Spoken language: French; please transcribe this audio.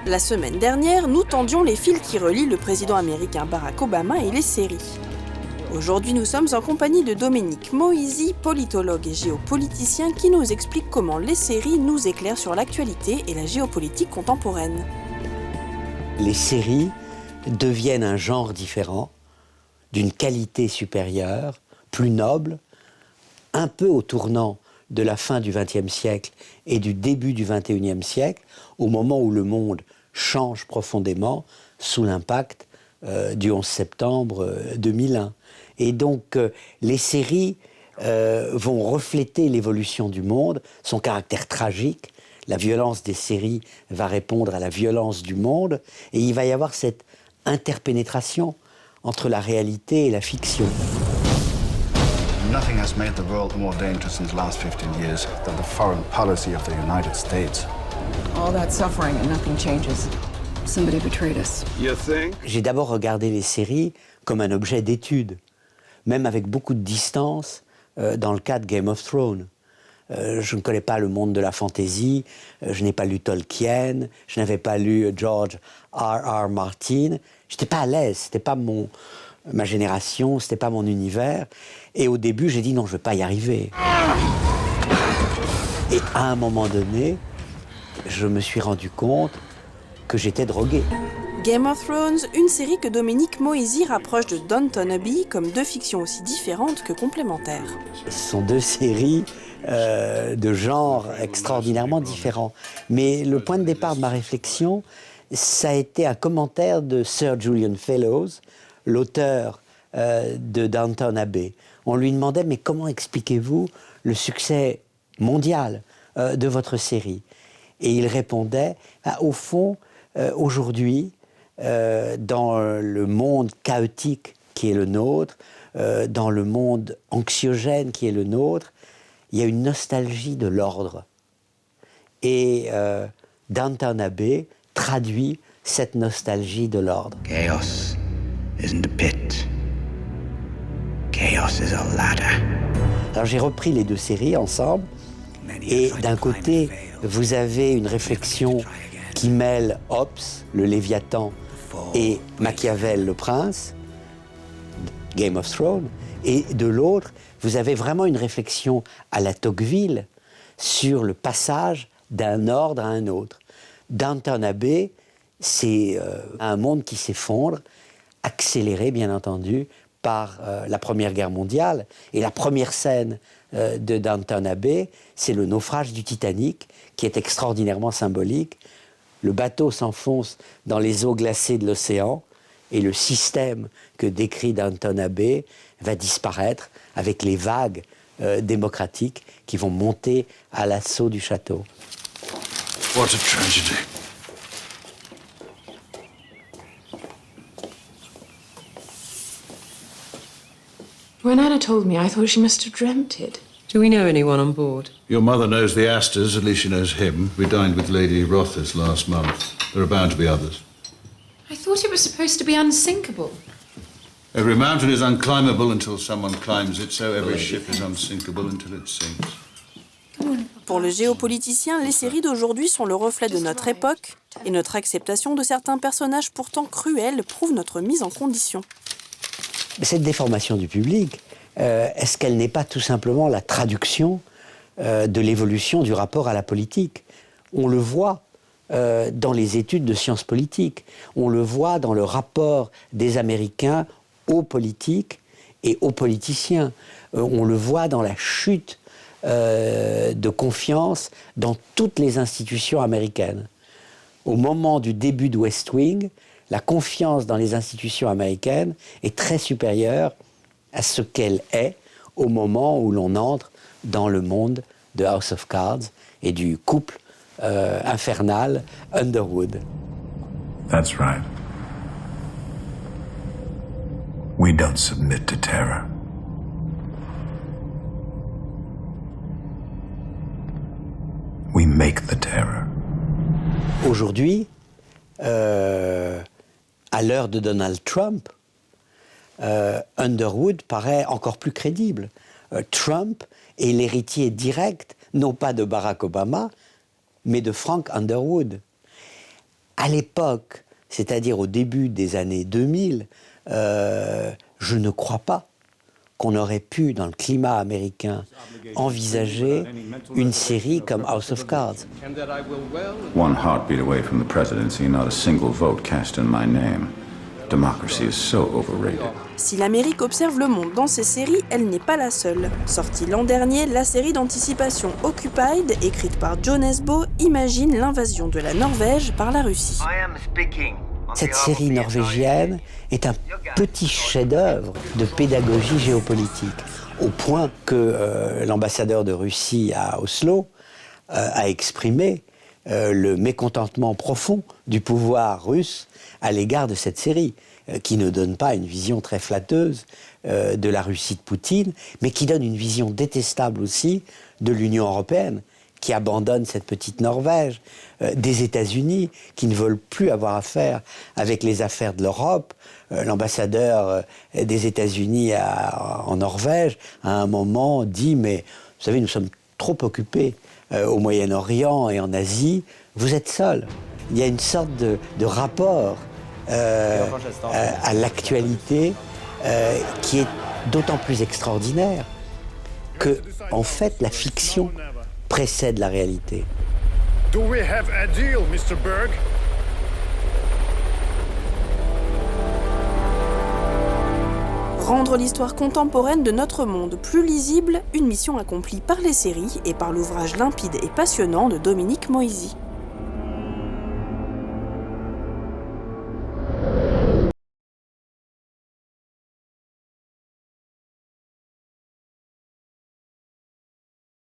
La semaine dernière, nous tendions les fils qui relient le président américain Barack Obama et les séries. Aujourd'hui, nous sommes en compagnie de Dominique Moïsi, politologue et géopoliticien, qui nous explique comment les séries nous éclairent sur l'actualité et la géopolitique contemporaine. Les séries deviennent un genre différent, d'une qualité supérieure, plus noble, un peu au tournant de la fin du XXe siècle et du début du XXIe siècle, au moment où le monde change profondément sous l'impact du 11 septembre 2001. Et donc, les séries vont refléter l'évolution du monde, son caractère tragique. La violence des séries va répondre à la violence du monde, et il va y avoir cette interpénétration entre la réalité et la fiction. Nothing has made the world more dangerous in the last 15 years than the foreign policy of the United States. All that suffering and nothing changes. Somebody betrayed us. You think? J'ai d'abord regardé les séries comme un objet d'étude, même avec beaucoup de distance dans le cas de Game of Thrones. Je ne connais pas le monde de la fantasy, je n'ai pas lu Tolkien, je n'avais pas lu George R.R. Martin. Je n'étais pas à l'aise, c'était pas ma génération, c'était pas mon univers. Et au début, j'ai dit non, je ne vais pas y arriver. Et à un moment donné, je me suis rendu compte que j'étais drogué. Game of Thrones, une série que Dominique Moïsi rapproche de Downton Abbey comme deux fictions aussi différentes que complémentaires. Ce sont deux séries de genres extraordinairement différents. Mais le point de départ de ma réflexion, ça a été un commentaire de Sir Julian Fellowes, l'auteur de Downton Abbey. On lui demandait, mais comment expliquez-vous le succès mondial de votre série? Et il répondait, au fond, aujourd'hui, dans le monde chaotique qui est le nôtre, dans le monde anxiogène qui est le nôtre, il y a une nostalgie de l'ordre. Et Downton Abbey traduit cette nostalgie de l'ordre. Chaos isn't a pit. Chaos is a ladder. Alors j'ai repris les deux séries ensemble, et d'un côté, vous avez une réflexion qui mêle Hobbes, le Léviathan, et Machiavel, le prince, Game of Thrones, et de l'autre, vous avez vraiment une réflexion à la Tocqueville sur le passage d'un ordre à un autre. Downton Abbey, c'est un monde qui s'effondre, accéléré bien entendu par la Première Guerre mondiale. Et la première scène de Downton Abbey, c'est le naufrage du Titanic, qui est extraordinairement symbolique. Le bateau s'enfonce dans les eaux glacées de l'océan, et le système que décrit Downton Abbey va disparaître avec les vagues démocratiques qui vont monter à l'assaut du château. What a tragedy. When Anna told me, I thought she must have dreamt it. Do we know anyone on board? Your mother knows the Astors, at least she knows him. We dined with Lady Rothes last month. There are bound to be others. I thought it was supposed to be unsinkable. Every mountain is unclimbable until someone climbs it, so every ship is unsinkable until it sinks. Pour le géopoliticien, les séries d'aujourd'hui sont le reflet de notre époque, et notre acceptation de certains personnages pourtant cruels prouve notre mise en condition. Cette déformation du public, est-ce qu'elle n'est pas tout simplement la traduction de l'évolution du rapport à la politique? On le voit dans les études de sciences politiques, on le voit dans le rapport des Américains aux politiques et aux politiciens, on le voit dans la chute de confiance dans toutes les institutions américaines. Au moment du début de West Wing, la confiance dans les institutions américaines est très supérieure à ce qu'elle est au moment où l'on entre dans le monde de House of Cards et du couple infernal Underwood. That's right. We don't submit to terror. We make the terror. Aujourd'hui, à l'heure de Donald Trump, Underwood paraît encore plus crédible. Trump est l'héritier direct, non pas de Barack Obama, mais de Frank Underwood. À l'époque, c'est-à-dire au début des années 2000, je ne crois pas qu'on aurait pu, dans le climat américain, envisager une série comme House of Cards. One heartbeat away from the presidency, not a single vote cast in my name. Democracy is so overrated. Si l'Amérique observe le monde dans ces séries, elle n'est pas la seule. Sortie l'an dernier, la série d'anticipation Occupied, écrite par Jon Esbo, imagine l'invasion de la Norvège par la Russie. Cette série norvégienne est un petit chef-d'œuvre de pédagogie géopolitique, au point que l'ambassadeur de Russie à Oslo a exprimé le mécontentement profond du pouvoir russe à l'égard de cette série, qui ne donne pas une vision très flatteuse de la Russie de Poutine, mais qui donne une vision détestable aussi de l'Union européenne, qui abandonne cette petite Norvège, des États-Unis, qui ne veulent plus avoir affaire avec les affaires de l'Europe. L'ambassadeur des États-Unis en Norvège, à un moment, dit « Mais vous savez, nous sommes trop occupés au Moyen-Orient et en Asie, vous êtes seuls. » Il y a une sorte de rapport à l'actualité qui est d'autant plus extraordinaire que, en fait, la fiction précède la réalité. Do we have a deal, Mr. Berg? Rendre l'histoire contemporaine de notre monde plus lisible, une mission accomplie par les séries et par l'ouvrage limpide et passionnant de Dominique Moisy.